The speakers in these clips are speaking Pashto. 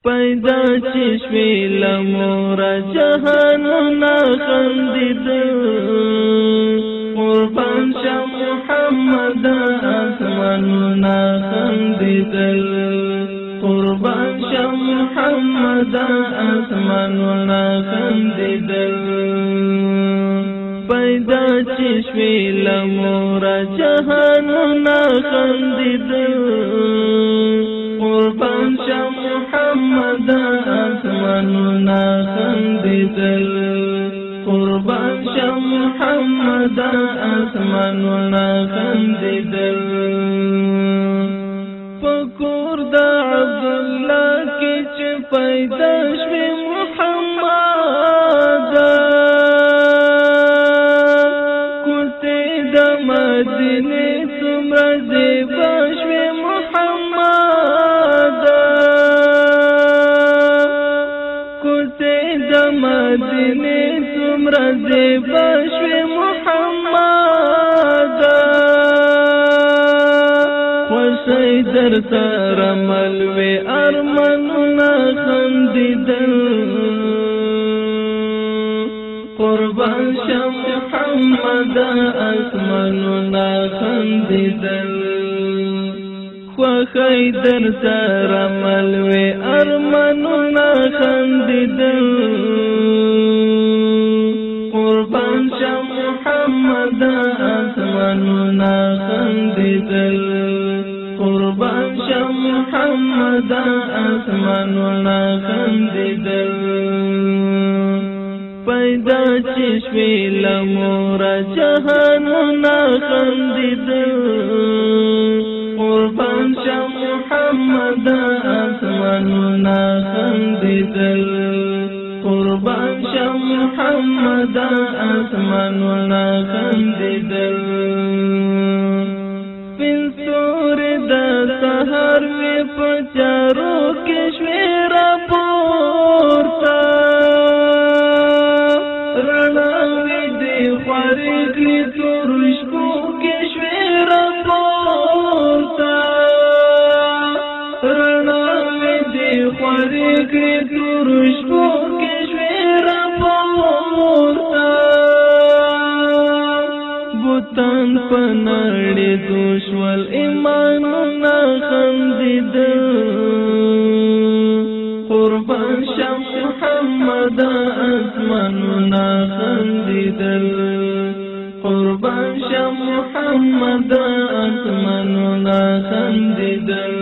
پیدا چشوی لمورا جهانونا خندیدل قربان شا محمد آسمانونا خندیدل قربان شا محمد آسمانونا خندیدل پیدا چشوی لمورا جهانونا خندیدل قربان شا محمد آسمانونا خندیدل قربان شا محمد آسمانونا خندیدل فکر دا عبدالله کی چه پیدا شوی محمد کوتی دا مدینه سمرا زیبا شوی محمد کوتی دا مدینه سمرا زیبا شوی محمد خوشی در سر ملوی ارمانونا خندیدل قربان شا محمد آسمانونا خندیدل خوشی در سر ملوی ارمانونا خندیدل قربان شا محمد آسمانونا خندیدل قربان شا محمد آسمانونا خندیدل پیدا چشوی لمورا جهانونا خندیدل قربان شا محمد آسمانونا خندیدل قربان شا محمد آسمانونا خندیدل پین سور دا سهر وی پچارو کشوی را پورتا رناوی دی خواریگلی ترشکو کشوی را پورتا رناوی دی خواریگلی ترشکو کشوی را پورتا بوتان پناڑی دوشوال ایمانونا خندیدل قربان شا محمد آسمانونا خندیدل قربان شا محمد آسمانونا خندیدل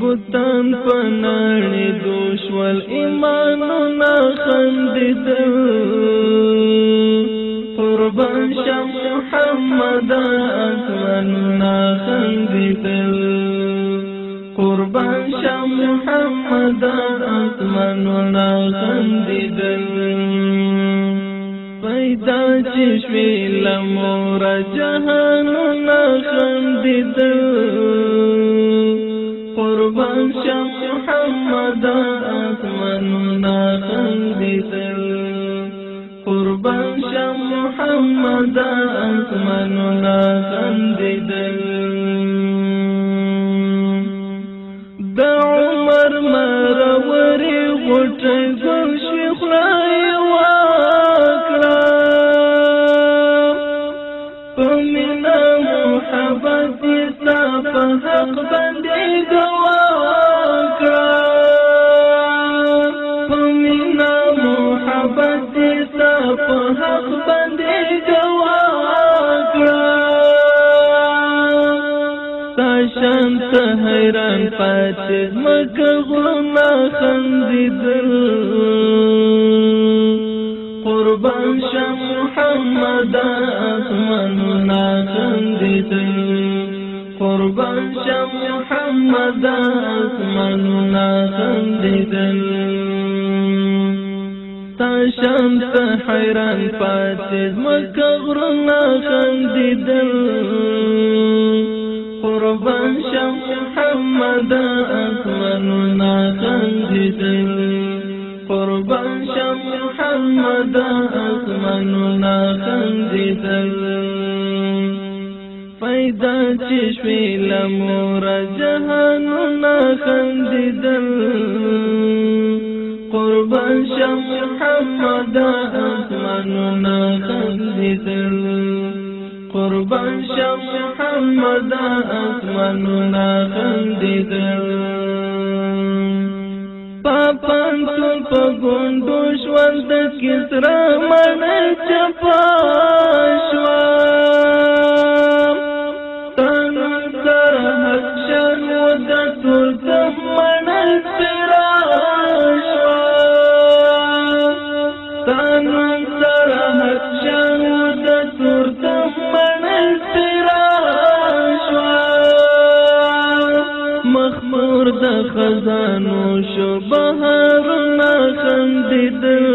بوتان پناڑی دوشوال ایمانونا خندیدل قربان شا محمد آسمانونا خندیدل قربان شا محمد آسمانونا خندیدل پیدا چشوی لمورا جهانونا خندیدل قربان شا محمد آسمانونا خندیدل قربان شا محمد آسمانونا خندیدل دا عمر مروری غټی ګل شوی خدای واکړه په مینا محبت ستا په حق باندې ګواکړه په مینا محبت ستا په حق باندې ګواکړه شانت حیران پاتې مکه غلنا خندیدل قربان شا محمد آسمانونا خندیدل قربان شا محمد آسمانونا خندیدل تا شانت حیران پاتې مکه غلنا خندیدل قربان شا محمد آسمانونا خندیدل قربان شا محمد آسمانونا خندیدل پیدا چشوی لمور جهاننا خندیدل قربان شم محمد آسماننا خندیدل قربان شم محمد آسماننا خندیدل پاپان تول پا گوندو شوال دا کسرا من چپا شوال تانو سر حق شان و دا تول کم من سرا شوال تانو سر حق شان و دا تول کم من سرا شوال مخمور دا خزانو شو بهارنا خندیدل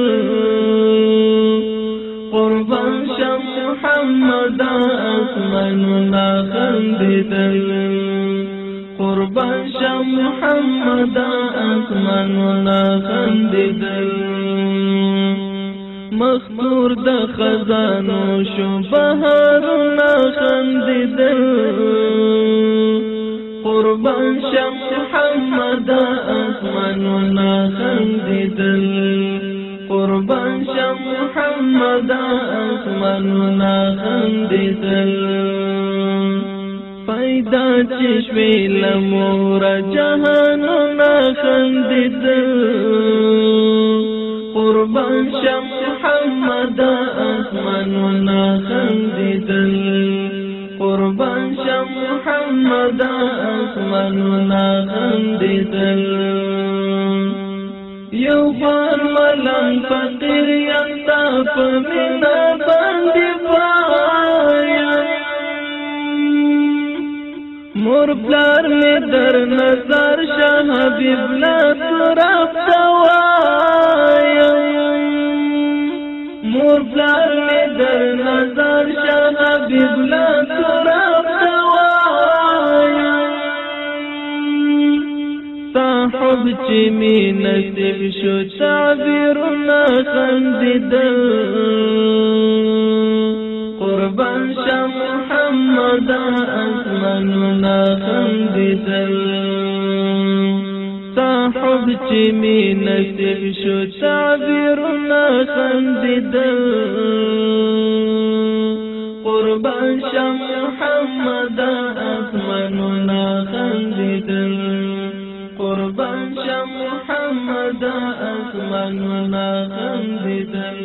قربان شم محمد آسماننا خندیدل قربان شم محمد آسماننا خندیدل مخمور دا خزانو شو بهارنا خندیدل قربان شم محمد آسماننا خندیدل قربان شم محمد آسماننا خندیدل پیدا چشوی لمور جهاننا خندیدل قربان شم محمد آسماننا خندیدل قربان شم محمد آسماننا خندیدل یو بار ملنگ فقیر یکتا پمینا باندی پایم مور پلار می در نظر شاه حبیب لا طرف دوایم مور پلار می در نظر شاه حبیب لا طرف دوایم صاحب چی می نصیب شو تعبیرنا خندیدل قربان شم محمد آسماننا خندیدل صاحب چی می نصیب شو تعبیرنا خندیدل قربان شم محمد آسماننا خندیدل قربان شم محمد آسماننا خندیدل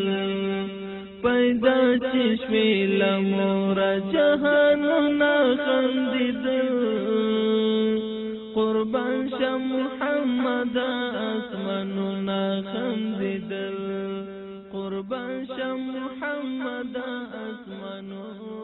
پیدا چشوی لمور جهاننا خندیدل قربان شم محمد آسماننا خندیدل قربان شم محمد آسماننا